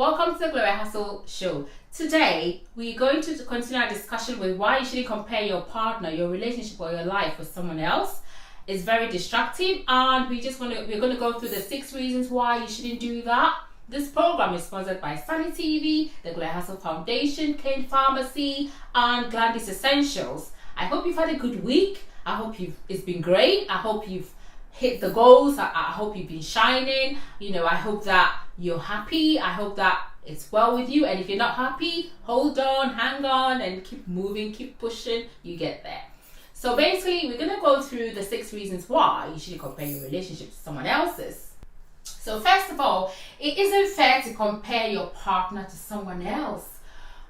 Welcome to the Gloria Hassall Show. Today, we're going to continue our discussion with why you shouldn't compare your partner, your relationship, or your life with someone else. It's very destructive, and we're going to go through the 6 reasons why you shouldn't do that. This program is sponsored by SunnyTV, the Gloria Hassall Foundation, Kane Pharmacy, and Gladys Essentials. I hope you've had a good week. I hope it's been great. I hope you've hit the goals. I hope you've been shining. I hope that you're happy. I hope that it's well with you. And if you're not happy, hold on, hang on, and keep moving, keep pushing. You get there. So basically, we're going to go through the 6 reasons why you shouldn't compare your relationship to someone else's. So first of all, it isn't fair to compare your partner to someone else,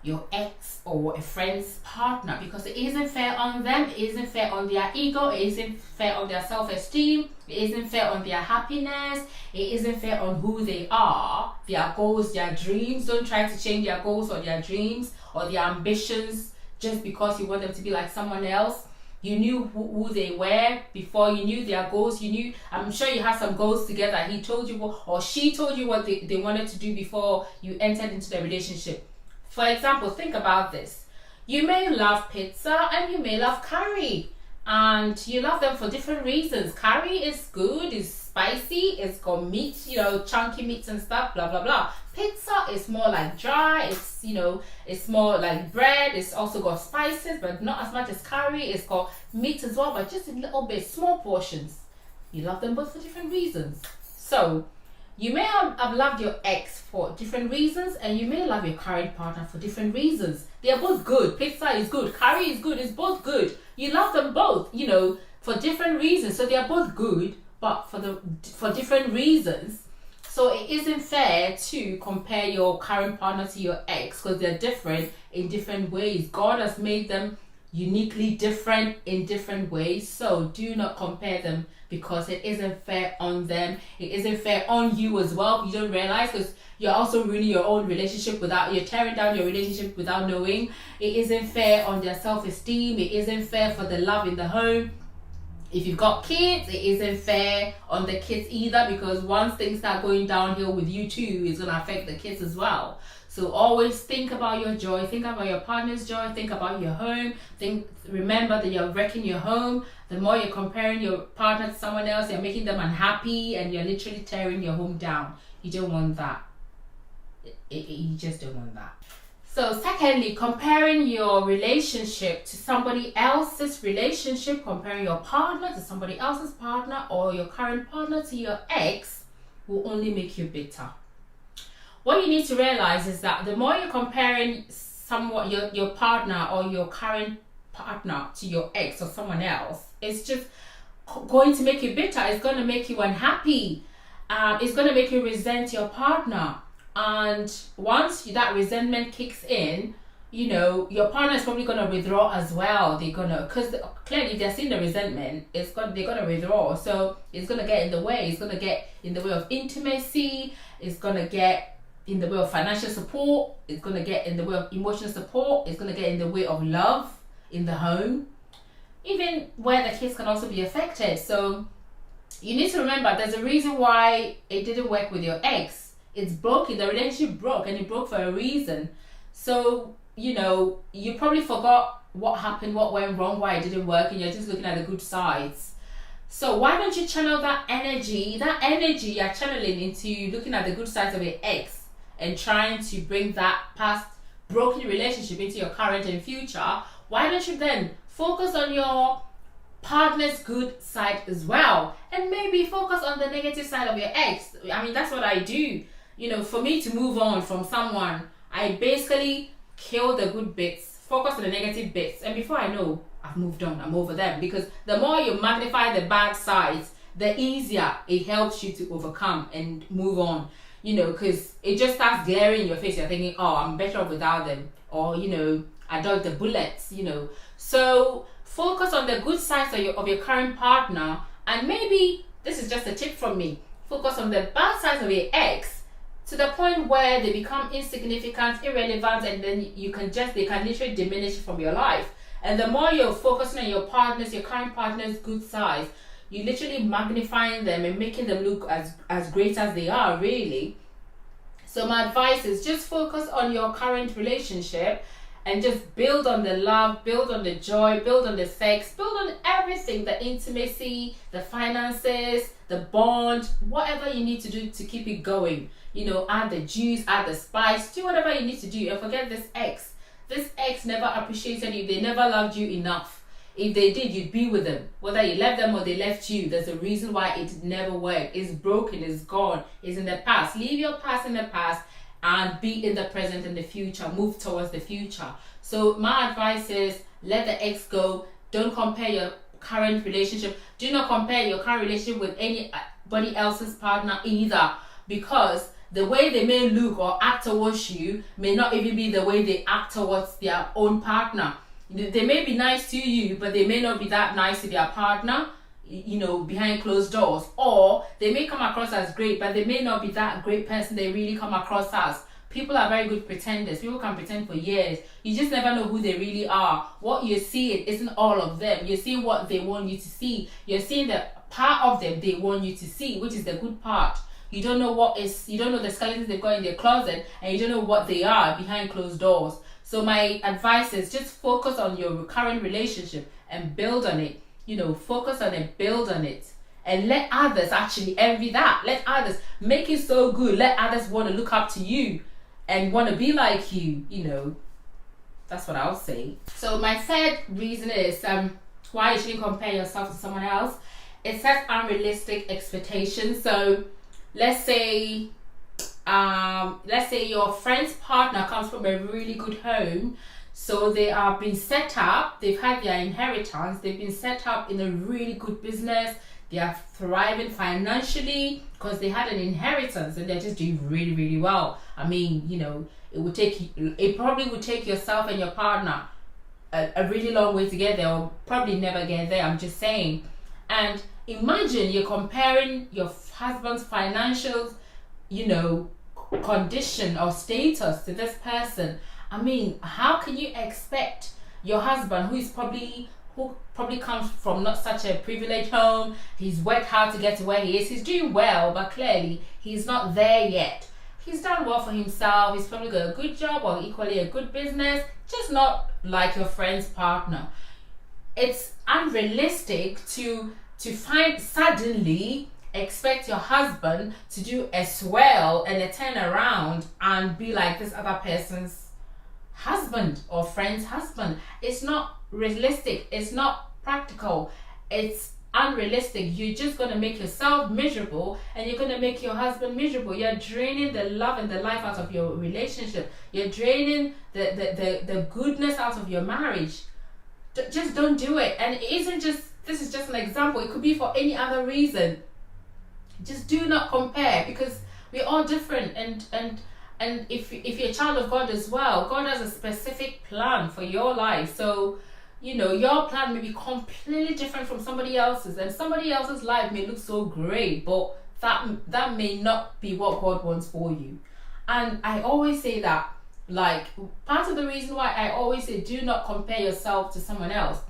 your ex or a friend's partner, because it isn't fair on them, it isn't fair on their ego, it isn't fair on their self-esteem, it isn't fair on their happiness, it isn't fair on who they are, their goals, their dreams. Don't try to change their goals or their dreams or their ambitions just because you want them to be like someone else. You knew who they were before you knew their goals. I'm sure you had some goals together. He told you or she told you what they wanted to do before you entered into the relationship. For example, think about this. You may love pizza and you may love curry, and you love them for different reasons. Curry is good, it's spicy, it's got meat, chunky meats and stuff, blah, blah, blah. Pizza is more like dry, it's more like bread. It's also got spices, but not as much as curry. It's got meat as well, but just a little bit, small portions. You love them both for different reasons. So, you may have loved your ex for different reasons, and you may love your current partner for different reasons. They are both good. Pizza is good. Curry is good. It's both good. You love them both, for different reasons. So they are both good, but for different reasons. So it isn't fair to compare your current partner to your ex, because they're different in different ways. God has made them uniquely different in different ways. So do not compare them, because it isn't fair on them. It isn't fair on you as well. You don't realize, because you're also ruining your own relationship you're tearing down your relationship without knowing. It isn't fair on their self-esteem. It isn't fair for the love in the home. If you've got kids, it isn't fair on the kids either, because once things start going downhill with you too, it's going to affect the kids as well. So always think about your joy, think about your partner's joy, think about your home, remember that you're wrecking your home. The more you're comparing your partner to someone else, you're making them unhappy, and you're literally tearing your home down. You don't want that. You just don't want that. So secondly, comparing your relationship to somebody else's relationship, comparing your partner to somebody else's partner, or your current partner to your ex, will only make you bitter. What you need to realize is that the more you're comparing your partner or your current partner to your ex or someone else, it's just going to make you bitter. It's going to make you unhappy. It's going to make you resent your partner. And once that resentment kicks in, your partner is probably going to withdraw as well. Because clearly they're seeing the resentment, they're going to withdraw. So it's going to get in the way. It's going to get in the way of intimacy. It's going to get in the way of financial support. It's going to get in the way of emotional support. It's going to get in the way of love in the home, even where the kids can also be affected. So you need to remember, there's a reason why it didn't work with your ex. It's broken. The relationship broke, and it broke for a reason. So you probably forgot what happened, what went wrong, why it didn't work, and you're just looking at the good sides. So why don't you channel that energy you're channeling into looking at the good sides of your ex and trying to bring that past broken relationship into your current and future? Why don't you then focus on your partner's good side as well, and maybe focus on the negative side of your ex? I mean, that's what I do. For me to move on from someone, I basically kill the good bits, focus on the negative bits, and before I know, I've moved on, I'm over them. Because the more you magnify the bad sides, the easier it helps you to overcome and move on. Because it just starts glaring in your face. You're thinking, oh, I'm better off without them, or I dodged the bullets. So focus on the good sides of your current partner, and maybe this is just a tip from me. Focus on the bad sides of your ex to the point where they become insignificant, irrelevant, and then they can literally diminish from your life. And the more you're focusing on your current partner's good sides, you're literally magnifying them and making them look as great as they are, really. So my advice is just focus on your current relationship and just build on the love, build on the joy, build on the sex, build on everything, the intimacy, the finances, the bond, whatever you need to do to keep it going. You know, add the juice, add the spice, do whatever you need to do, and forget this ex. This ex never appreciated you. They never loved you enough. If they did, you'd be with them. Whether you left them or they left you, there's a reason why it never worked. It's broken, it's gone, it's in the past. Leave your past in the past and be in the present and the future. Move towards the future. So my advice is let the ex go. Don't compare your current relationship. Do not compare your current relationship with anybody else's partner either, because the way they may look or act towards you may not even be the way they act towards their own partner. They may be nice to you, but they may not be that nice to their partner, you know, behind closed doors. Or they may come across as great, but they may not be that great person they really come across as. People are very good pretenders. People can pretend for years. You just never know who they really are. What you're seeing isn't all of them. You're seeing what they want you to see. You're seeing the part of them they want you to see, which is the good part. You don't know you don't know the skeletons they've got in their closet, and you don't know what they are behind closed doors. So my advice is just focus on your current relationship and build on it. You know, focus on it, build on it. And let others actually envy that. Let others make it so good. Let others want to look up to you and want to be like you, you know. That's what I'll say. So my third reason is why you shouldn't compare yourself to someone else. It sets unrealistic expectations. So let's say your friend's partner comes from a really good home, so they are being set up, they've had their inheritance, they've been set up in a really good business, they are thriving financially because they had an inheritance and they're just doing really, really well. I mean, you know, it probably would take yourself and your partner a really long way to get there, or probably never get there, I'm just saying. And imagine you're comparing your husband's financial, you know, condition or status to this person. I mean, how can you expect your husband, who probably comes from not such a privileged home, he's worked hard to get to where he is, he's doing well, but clearly he's not there yet. He's done well for himself, he's probably got a good job or equally a good business, just not like your friend's partner. It's unrealistic to suddenly expect your husband to do as well and a turn around and be like this other person's husband or friend's husband. It's not realistic, it's not practical, it's unrealistic. You're just going to make yourself miserable and you're going to make your husband miserable. You're draining the love and the life out of your relationship. You're draining the goodness out of your marriage. Just don't do it. And this is just an example, it could be for any other reason. Just do not compare, because we're all different, and if you're a child of God as well, God has a specific plan for your life. So, you know, your plan may be completely different from somebody else's, and somebody else's life may look so great, but that may not be what God wants for you. And I always say that, like, part of the reason why I always say do not compare yourself to someone else.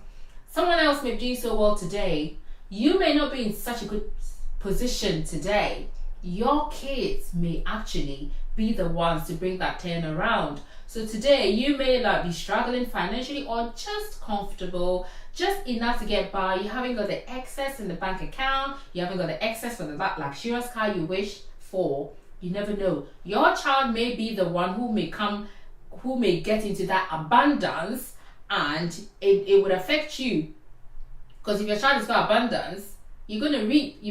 Someone else may be doing so well today. You may not be in such a good position today. Your kids may actually be the ones to bring that turn around. So today you may like be struggling financially or just comfortable, just enough to get by. You haven't got the excess in the bank account, you haven't got the excess for that luxurious car you wish for. You never know. Your child may be the one who may get into that abundance, and it would affect you. Because if your child has got abundance, you're going to reap.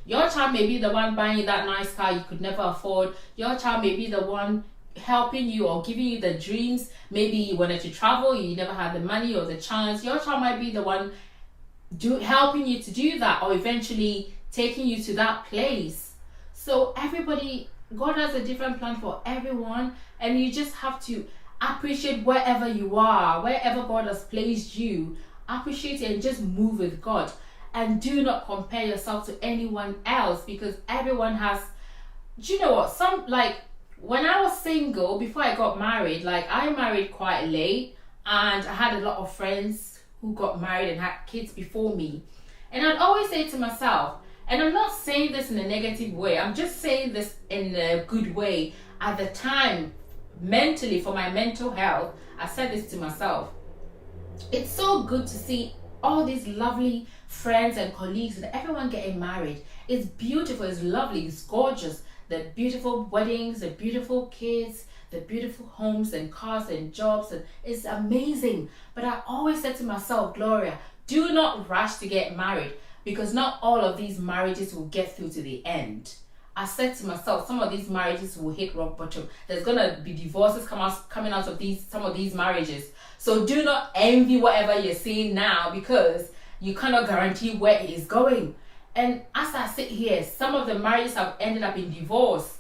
Your child may be the one buying that nice car you could never afford. Your child may be the one helping you or giving you the dreams. Maybe you wanted to travel, you never had the money or the chance. Your child might be the one helping you to do that, or eventually taking you to that place. So God has a different plan for everyone, and you just have to appreciate wherever you are, wherever God has placed you. Appreciate it and just move with God. And do not compare yourself to anyone else, because everyone has, do you know what, when I was single, before I got married, I married quite late, and I had a lot of friends who got married and had kids before me. And I'd always say to myself, and I'm not saying this in a negative way, I'm just saying this in a good way, at the time, mentally, for my mental health, I said this to myself. It's so good to see all these lovely friends and colleagues and everyone getting married. It's beautiful, it's lovely, it's gorgeous. The beautiful weddings, the beautiful kids, the beautiful homes and cars and jobs, and it's amazing. But I always said to myself, Gloria, do not rush to get married, because not all of these marriages will get through to the end. I said to myself, some of these marriages will hit rock bottom. There's gonna be divorces coming out of some of these marriages. So do not envy whatever you're seeing now, because you cannot guarantee where it is going. And as I sit here, some of the marriages have ended up in divorce,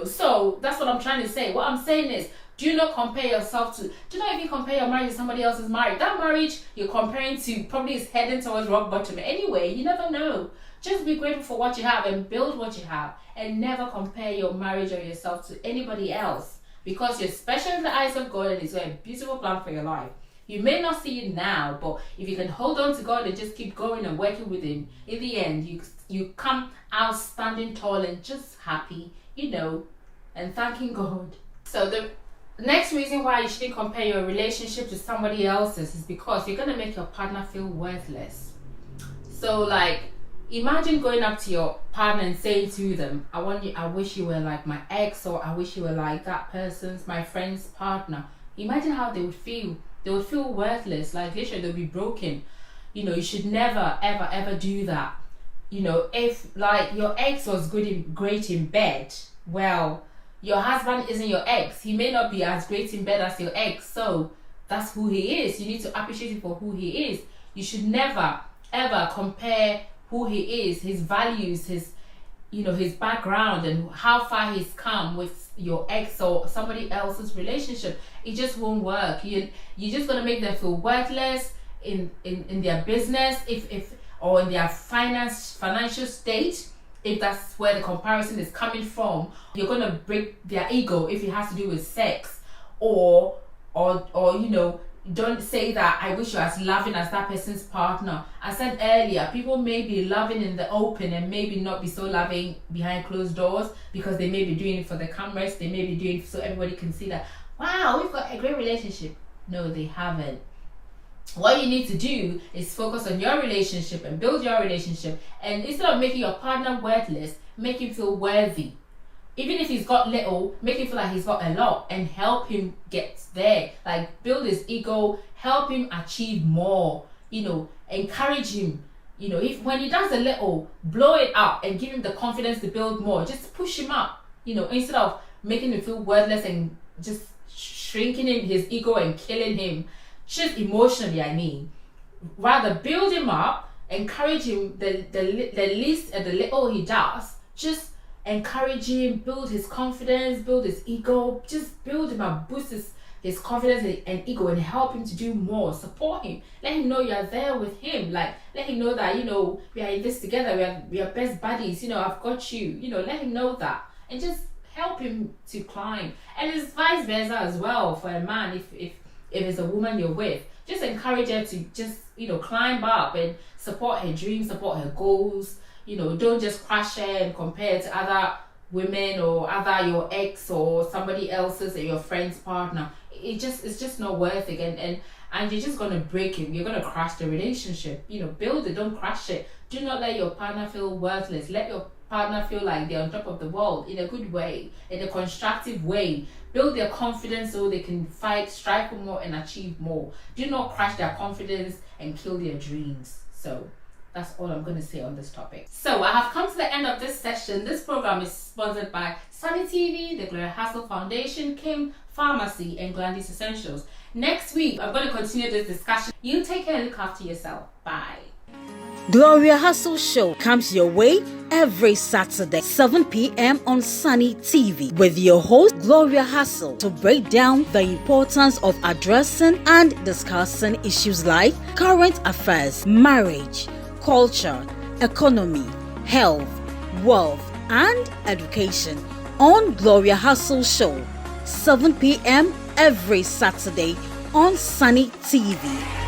so that's what I'm trying to say. What I'm saying is, do not compare yourself to, do not even compare your marriage to somebody else's marriage. That marriage you're comparing to probably is heading towards rock bottom anyway. You never know. Just be grateful for what you have and build what you have, and never compare your marriage or yourself to anybody else, because you're special in the eyes of God and He's got a beautiful plan for your life. You may not see it now, but if you can hold on to God and just keep going and working with Him, in the end, you come out standing tall and just happy, and thanking God. So the next reason why you shouldn't compare your relationship to somebody else's is because you're going to make your partner feel worthless. So imagine going up to your partner and saying to them, I wish you were like my ex, or I wish you were like that person's, my friend's partner. Imagine how they would feel. They would feel worthless, literally they'll be broken. You should never, ever, ever do that. If your ex was great in bed, well, your husband isn't your ex. He may not be as great in bed as your ex, so that's who he is. You need to appreciate him for who he is. You should never, ever compare who he is, his values, his background, and how far he's come with your ex or somebody else's relationship. It just won't work. You're just gonna make them feel worthless in their business, or in their financial state. If that's where the comparison is coming from, you're gonna break their ego if it has to do with sex, or don't say that I wish you're as loving as that person's partner. I said earlier, people may be loving in the open and maybe not be so loving behind closed doors, because they may be doing it for the cameras. They may be doing it so everybody can see that, wow, we've got a great relationship. No, they haven't. What you need to do is focus on your relationship and build your relationship, and instead of making your partner worthless, make him feel worthy. Even if he's got little, make him feel like he's got a lot, and help him get there. Build his ego, help him achieve more, encourage him. When he does a little, blow it up and give him the confidence to build more. Just push him up, instead of making him feel worthless and just shrinking his ego and killing him, just emotionally, Rather build him up, encourage him, the least and the little he does, just encourage him, build his confidence, build his ego, just build him up, boost his confidence and ego, and help him to do more. Support him, let him know you're there with him, let him know that we are in this together, we are best buddies, I've got you, let him know that, and just help him to climb. And it's vice versa as well for a man. If it's a woman you're with, just encourage her to just climb up and support her dreams, support her goals. Don't just crush her and compare to other women or your ex or somebody else's or your friend's partner. It's just not worth it, and you're just gonna break it. You're gonna crash the relationship. Build it, don't crash it. Do not let your partner feel worthless. Let your partner feel like they're on top of the world, in a good way, in a constructive way. Build their confidence so they can fight, strive for more, and achieve more. Do not crash their confidence and kill their dreams. So that's all I'm going to say on this topic. So I have come to the end of this session. This program is sponsored by SunnyTV, the Gloria Hassall Foundation, Kim Pharmacy, and Glandis Essentials. Next week, I'm going to continue this discussion. You take care and look after yourself. Bye. Gloria Hassall Show comes your way every Saturday, 7 p.m. on SunnyTV, with your host, Gloria Hassall, to break down the importance of addressing and discussing issues like current affairs, marriage, culture, economy, health, wealth, and education on Gloria Hassall Show, 7 p.m. every Saturday on SunnyTV.